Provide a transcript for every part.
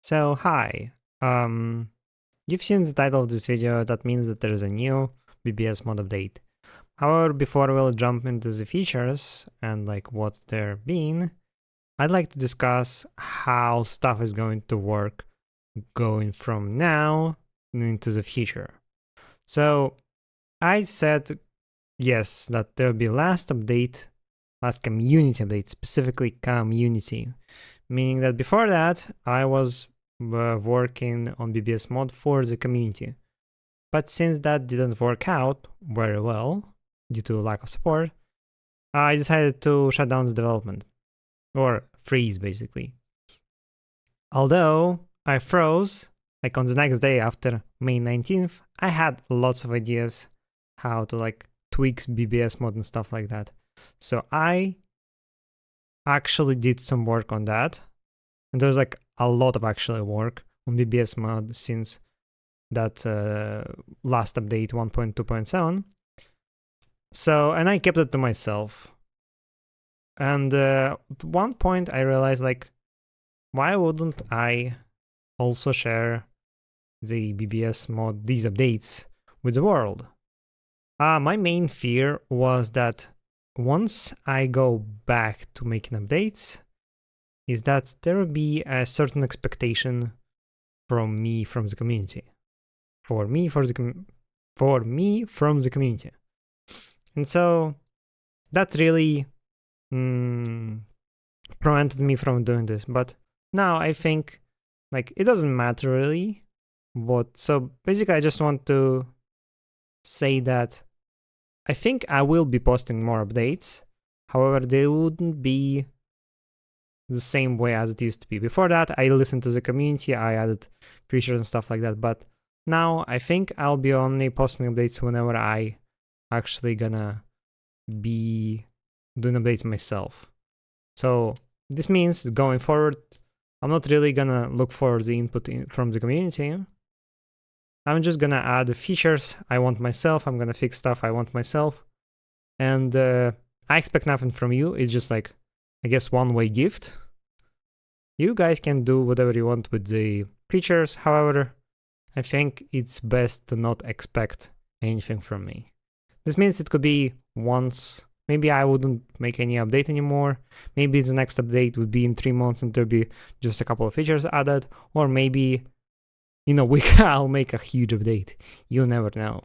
So hi, you've seen the title of this video. That means that there is a new BBS mod update. However, before we'll jump into the features and like what they're being, I'd like to discuss how stuff is going to work going from now into the future. So I said yes, that there'll be last community update, specifically community, meaning that before that I was working on BBS mod for the community. But since that didn't work out very well due to lack of support, I decided to shut down the development, or freeze basically. Although I froze, like on the next day after May 19th, I had lots of ideas how to like tweak BBS mod and stuff like that. So I actually did some work on that, and there's like a lot of actual work on BBS mod since that last update 1.2.7. So, and I kept it to myself. And at one point I realized, like, why wouldn't I also share the BBS mod, these updates, with the world? My main fear was that once I go back to making updates, is that there will be a certain expectation from me from the community. For me from the community. And so that really prevented me from doing this. But now I think like it doesn't matter really. So basically I just want to say that I think I will be posting more updates. However, they wouldn't be the same way as it used to be. Before that, I listened to the community, I added features and stuff like that. But now I think I'll be only posting updates whenever I actually gonna be doing updates myself. So this means going forward, I'm not really gonna look for the input from the community. I'm just gonna add the features I want myself. I'm gonna fix stuff I want myself. And I expect nothing from you. It's just like, I guess, one-way gift. You guys can do whatever you want with the features. However, I think it's best to not expect anything from me. This means it could be once, maybe I wouldn't make any update anymore. Maybe the next update would be in 3 months and there'll be just a couple of features added. Or maybe in a week I'll make a huge update. You never know.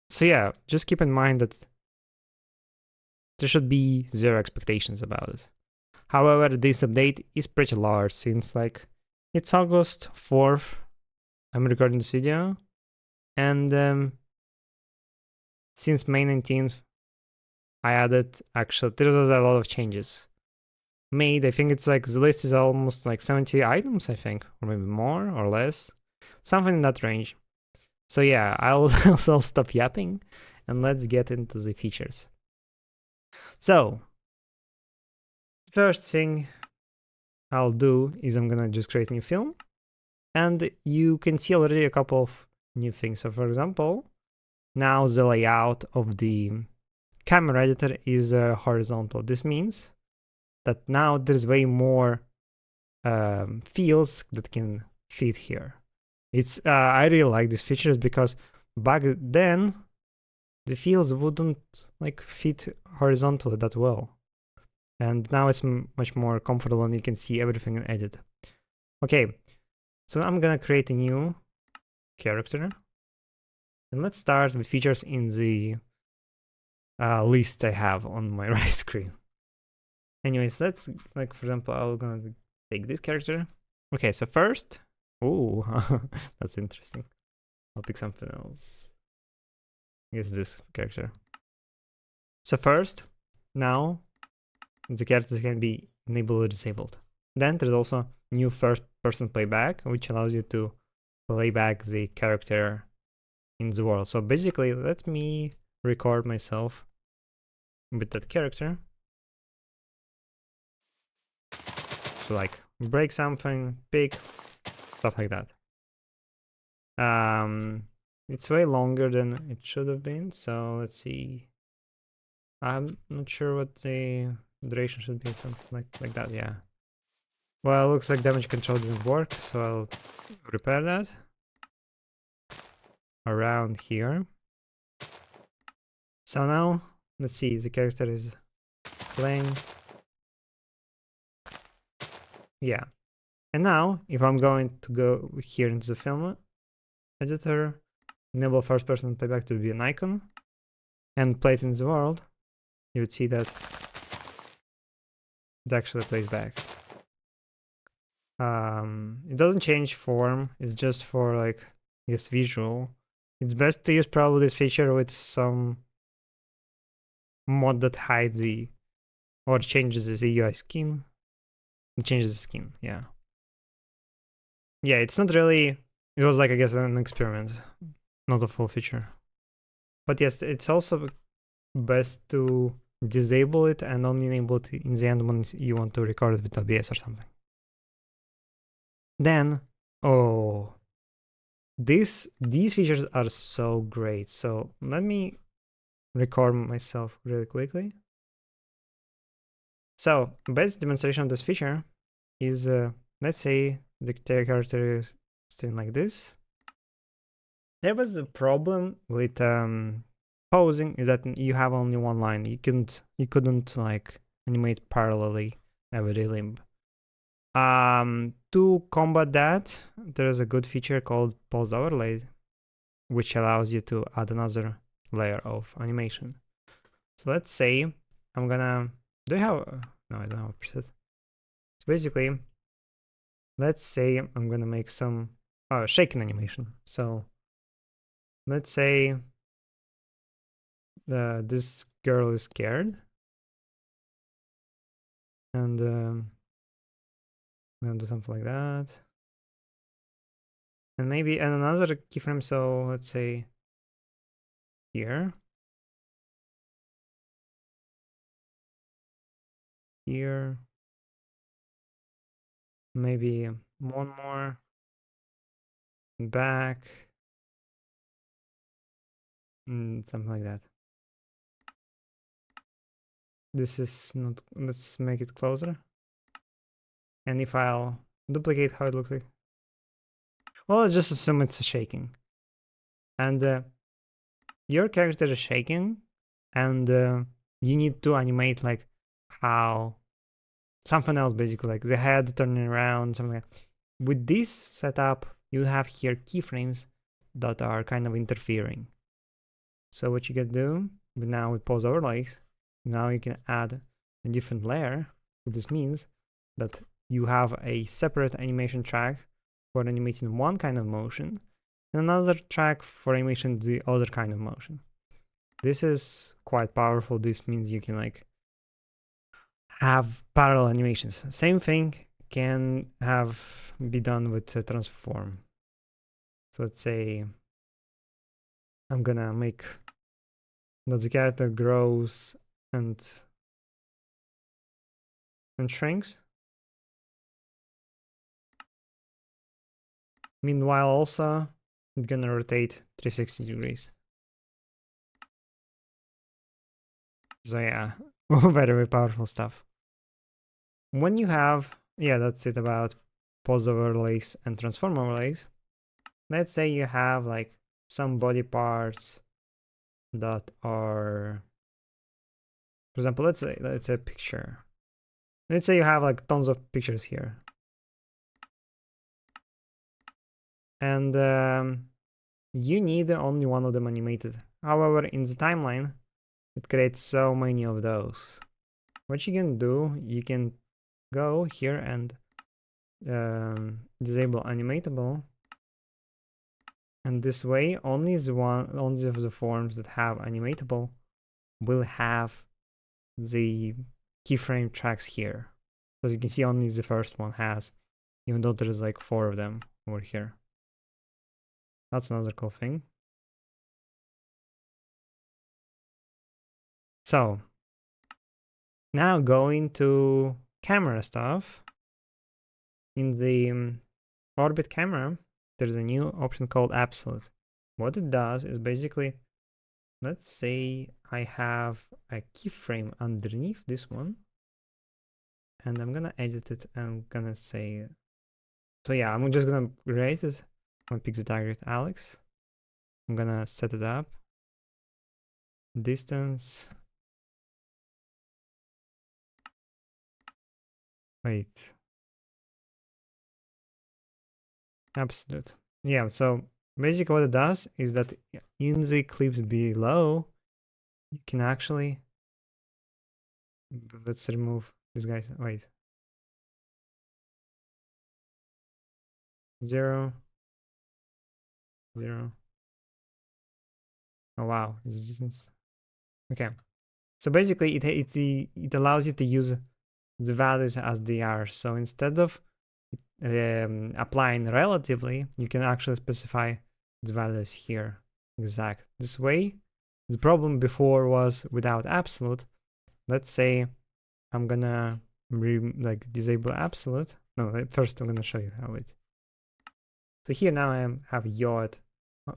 So yeah, just keep in mind that there should be zero expectations about it. However, this update is pretty large since like it's August 4th. I'm recording this video, and since May 19th, I added actually there was a lot of changes made. I think it's like the list is almost like 70 items, I think, or maybe more or less, something in that range. So yeah, I'll stop yapping and let's get into the features. So first thing I'll do is I'm gonna just create a new film, and you can see already a couple of new things. So for example, now the layout of the camera editor is horizontal. This means that now there's way more fields that can fit here. It's I really like these features because back then the fields wouldn't like fit horizontally that well, and now it's much more comfortable and you can see everything in edit. Okay, so I'm gonna create a new character, and let's start with features in the list I have on my right screen. Anyways, let's, like, for example, I'm gonna take this character. Okay, so first, oh, that's interesting. I'll pick something else. I guess this character. So first, now the characters can be enabled or disabled. Then there's also new first-person playback, which allows you to play back the character in the world. So basically, let me record myself with that character. So like break something, pick, stuff like that. It's way longer than it should have been, so let's see. I'm not sure what the duration should be, something like that, yeah. Well, it looks like damage control didn't work, so I'll repair that. Around here. So now, let's see, the character is playing. Yeah. And now, if I'm going to go here into the film editor, enable first person playback to be an icon, and play it in the world, you would see that it actually plays back. It doesn't change form, it's just for like, I guess, visual. It's best to use probably this feature with some mod that hides the, or changes the UI skin. It changes the skin, yeah. Yeah, it's not really, it was like, I guess, an experiment, not a full feature. But yes, it's also best to disable it and only enable it in the end when you want to record it with BBS or something. Then, oh, these features are so great. So let me record myself really quickly. So best demonstration of this feature is, let's say the character is sitting like this. There was a problem with posing, is that you have only one line. You couldn't like animate parallelly every limb. To combat that, there is a good feature called pose overlay, which allows you to add another layer of animation. So let's say I'm gonna, do I have, no, I don't have a preset. So basically, let's say I'm gonna make some shaking animation. So let's say this girl is scared, and I'm gonna do something like that, and maybe and another keyframe. So let's say here, here, maybe one more, back, and something like that. This is not, let's make it closer. And if I'll duplicate how it looks like, well, let's just assume it's shaking. And your character is shaking, and you need to animate like how something else, basically, like the head turning around, something like that. With this setup, you have here keyframes that are kind of interfering. So what you can do now with pose overlays, now you can add a different layer. What this means that you have a separate animation track for animating one kind of motion and another track for animation the other kind of motion. This is quite powerful. This means you can like have parallel animations. Same thing can be done with transform. So let's say I'm gonna make that the character grows and shrinks. Meanwhile, also it's gonna rotate 360 degrees. So yeah, very, very powerful stuff. When you have, yeah, that's it about pose overlays and transform overlays. Let's say you have like some body parts that are, for example, let's say a picture. Let's say you have like tons of pictures here. And you need only one of them animated. However, in the timeline, it creates so many of those. What you can do, you can go here and disable animatable. And this way, only of the forms that have animatable will have the keyframe tracks here. So you can see only the first one has, even though there's like 4 of them over here. That's another cool thing. So now going to camera stuff. In the orbit camera, there's a new option called absolute. What it does is basically, let's say I have a keyframe underneath this one, and I'm gonna edit it. I'm gonna say, so yeah, I'm just gonna create it. I'm gonna pick the target Alex. I'm gonna set it up. Distance. Wait. Absolute. Yeah, so basically what it does is that in the clips below, you can actually, let's remove this guy. Wait. 0, 0. Oh wow, okay. So basically, it allows you to use the values as they are. So instead of applying relatively, you can actually specify the values here exact. This way, the problem before was without absolute. Let's say I'm gonna disable absolute. No, first I'm gonna show you how it. So here now I have yaw at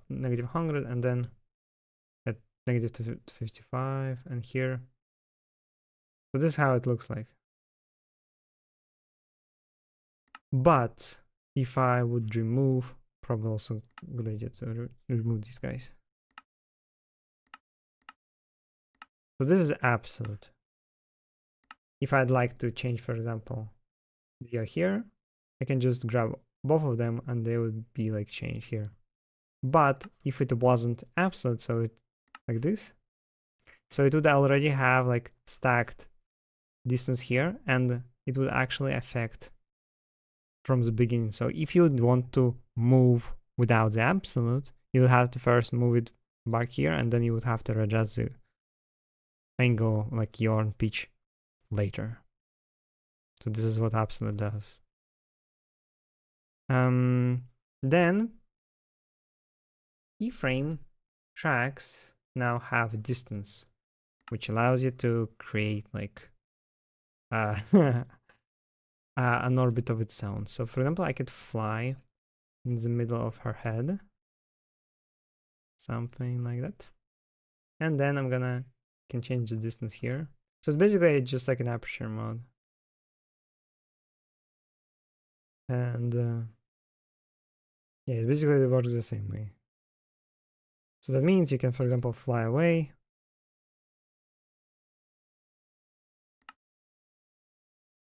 -100 and then at -255 and here. So this is how it looks like. But if I would remove, probably also good idea to remove these guys. So this is absolute. If I'd like to change, for example, they are here, I can just grab both of them and they would be like changed here. But if it wasn't absolute, so it like this, so it would already have like stacked distance here and it would actually affect from the beginning. So if you would want to move without the absolute, you would have to first move it back here and then you would have to adjust the angle, like yaw and pitch later. So this is what absolute does. Then keyframe tracks now have distance, which allows you to create like an orbit of its own. So for example, I could fly in the middle of her head, something like that. And then I'm gonna can change the distance here. So it's basically just like an aperture mode. And yeah, it basically works the same way. So that means you can, for example, fly away.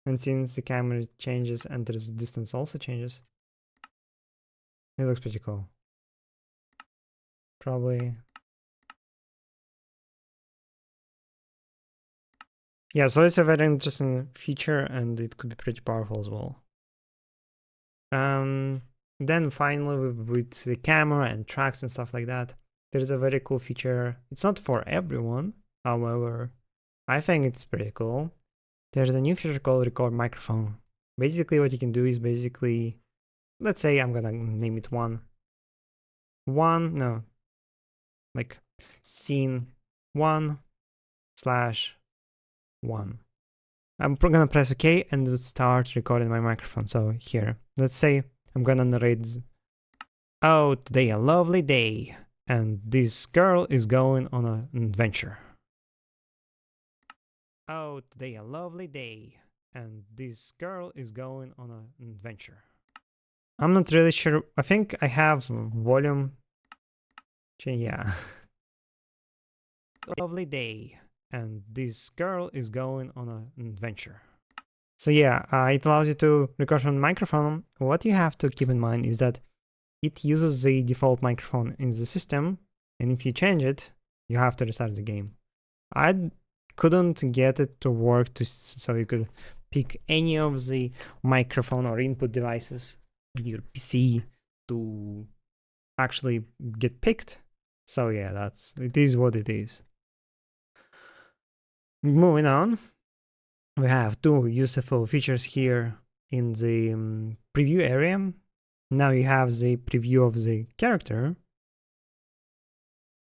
And since the camera changes and the distance also changes, it looks pretty cool. Probably. Yeah, so it's a very interesting feature and it could be pretty powerful as well. Then finally with the camera and tracks and stuff like that, there is a very cool feature. It's not for everyone, however, I think it's pretty cool. There's a new feature called record microphone. Basically what you can do is basically, let's say I'm gonna name it scene 1/1. I'm gonna press OK and it would start recording my microphone. So here, let's say I'm gonna narrate, oh, today a lovely day, and this girl is going on an adventure. Oh, today a lovely day, and this girl is going on an adventure. I'm not really sure. I think I have volume. Yeah. Lovely day, and this girl is going on an adventure. So yeah, it allows you to record from the microphone. What you have to keep in mind is that it uses the default microphone in the system, and if you change it, you have to restart the game. I couldn't get it to work so you could pick any of the microphone or input devices in your PC to actually get picked. So yeah, it is what it is. Moving on, we have two useful features here in the preview area. Now you have the preview of the character,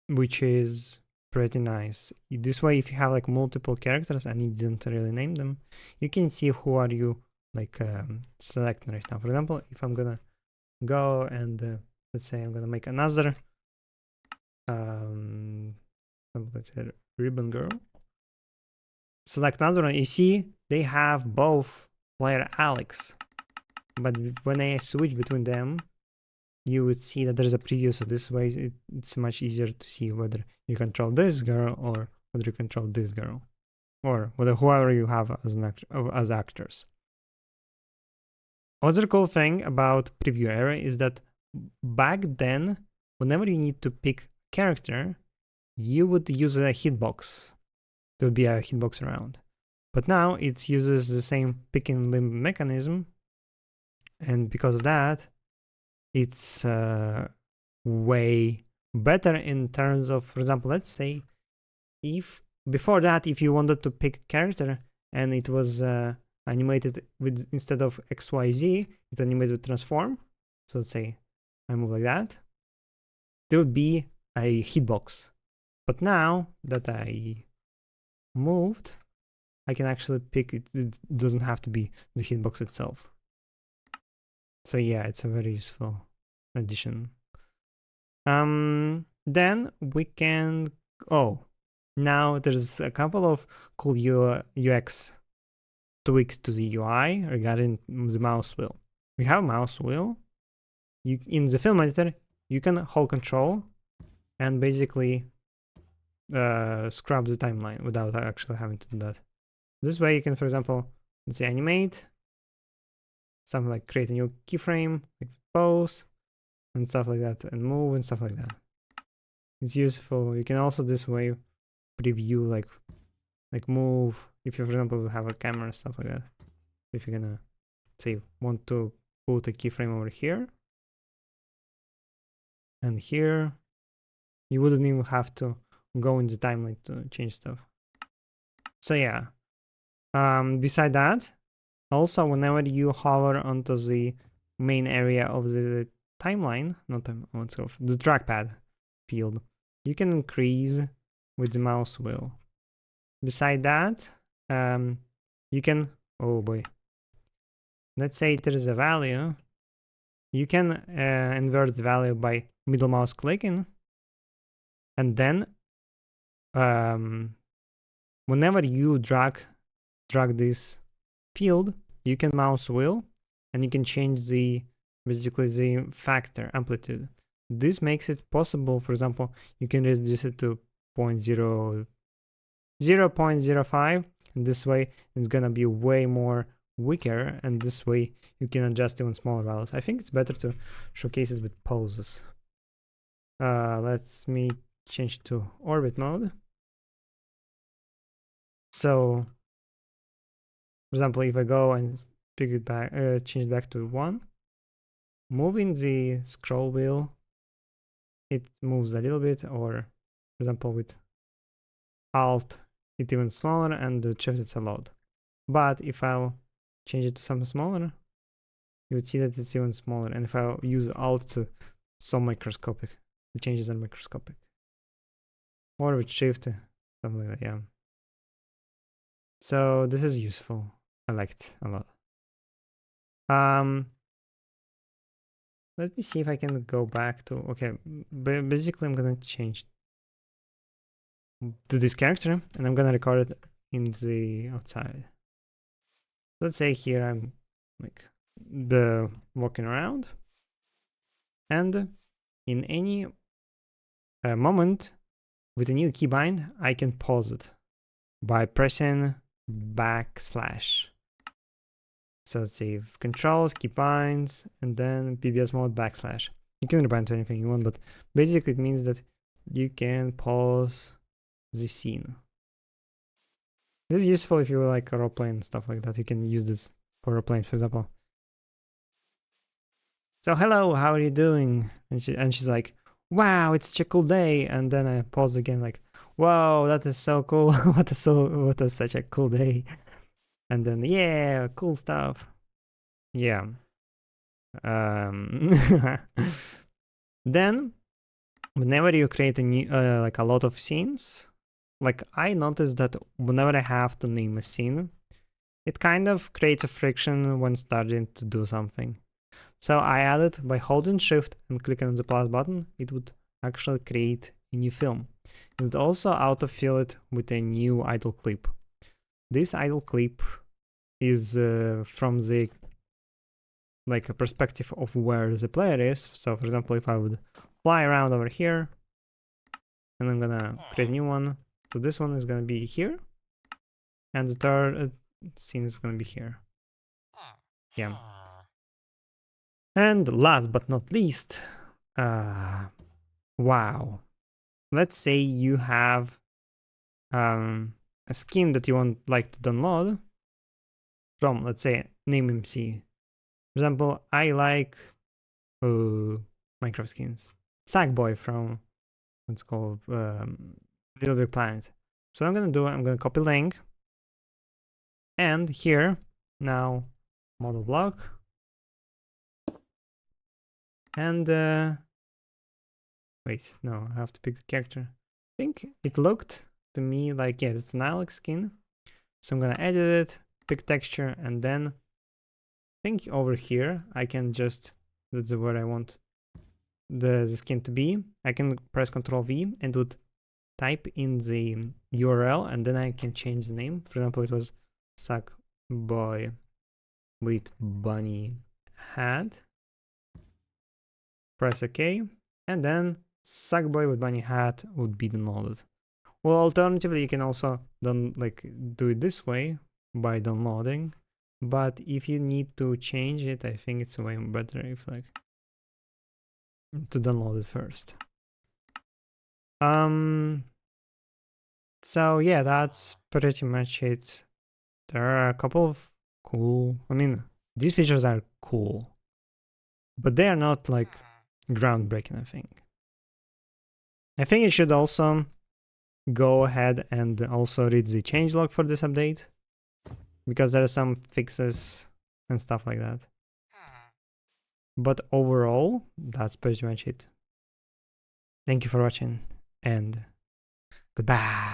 which is pretty nice. This way, if you have like multiple characters and you didn't really name them, you can see who are you like selecting right now. For example, if I'm gonna go and let's say I'm gonna make another let's say ribbon girl. select another one. You see, they have both player Alex, but when I switch between them, you would see that there's a preview. So this way, it's much easier to see whether you control this girl or whether you control this girl, or whether whoever you have as actors. Other cool thing about preview area is that back then, whenever you need to pick a character, you would use a hitbox. There would be a hitbox around. But now it uses the same pick and limb mechanism, and because of that, it's way better in terms of, for example, let's say if before that, if you wanted to pick a character and it was animated with, instead of XYZ, it animated with transform. So let's say I move like that, there would be a hitbox. But now that I moved, I can actually pick it. It doesn't have to be the hitbox itself. So yeah, it's a very useful addition. Then we can, now there's a couple of cool UX tweaks to the UI regarding the mouse wheel. We have a mouse wheel. In the film editor, you can hold control and basically scrub the timeline without actually having to do that. This way you can, for example, let's say animate, something like create a new keyframe, like pose, and stuff like that, and move and stuff like that. It's useful. You can also this way preview like move, if you, for example, have a camera, stuff like that. If you're gonna say want to put a keyframe over here and here, you wouldn't even have to go in the timeline to change stuff. So yeah. Beside that, also whenever you hover onto the main area of the timeline, the trackpad field, you can increase with the mouse wheel. Beside that, you can, oh boy, let's say there is a value, you can invert the value by middle mouse clicking, and then whenever you drag this field, you can mouse wheel and you can change basically the factor amplitude. This makes it possible, for example, you can reduce it to 0.05, and this way it's gonna be way more weaker, and this way you can adjust even smaller values. I think it's better to showcase it with poses. Let's me change to orbit mode. So, for example, if I go and pick it back, change it back to 1, moving the scroll wheel, it moves a little bit, or for example with Alt, it's even smaller, and the shift it's a lot. But if I'll change it to something smaller, you would see that it's even smaller. And if I use Alt to so microscopic, the changes are microscopic. Or with Shift, something like that, yeah. So this is useful. I liked it a lot. Let me see if I can go back to, okay, basically I'm gonna change to this character and I'm gonna record it in the outside. Let's say here I'm like walking around, and in any moment with a new keybind, I can pause it by pressing \. So let's see, controls, keybinds, and then BBS mode \. You can rebind to anything you want, but basically it means that you can pause the scene. This is useful if you like role playing and stuff like that. You can use this for role playing, for example. So hello, how are you doing? And she's like, wow, it's such a cool day. And then I pause again, like, whoa, that is so cool. what is such a cool day? And then yeah, cool stuff. Yeah. Then whenever you create a new like a lot of scenes, like I noticed that whenever I have to name a scene, it kind of creates a friction when starting to do something. So I added, by holding Shift and clicking on the plus button, it would actually create a new film. It would also autofill it with a new idle clip. this idle clip is from the like a perspective of where the player is. So for example, if I would fly around over here and I'm gonna create a new one, so this one is gonna be here and the third scene is gonna be here. Yeah. And last but not least, wow, let's say you have a skin that you want like to download from, let's say, NameMC. For example, I like Minecraft skins. Sackboy from what's called Little Big Planet. So I'm gonna copy link, and here now model block, and wait, no, I have to pick the character. I think it looked to me like, yes, it's an Alex skin. So I'm gonna edit it, pick texture, and then I think over here I can just, that's where I want the skin to be. I can press Ctrl V and would type in the URL, and then I can change the name. For example, it was Sackboy with bunny hat. Press OK, and then Sackboy with bunny hat would be downloaded. Well, alternatively, you can also do it this way by downloading. But if you need to change it, I think it's way better if to download it first. So yeah, that's pretty much it. There are a couple of cool, I mean, these features are cool, but they are not like groundbreaking, I think. I think you should also go ahead and also read the changelog for this update, because there are some fixes and stuff like that. But overall, that's pretty much it. Thank you for watching, and goodbye.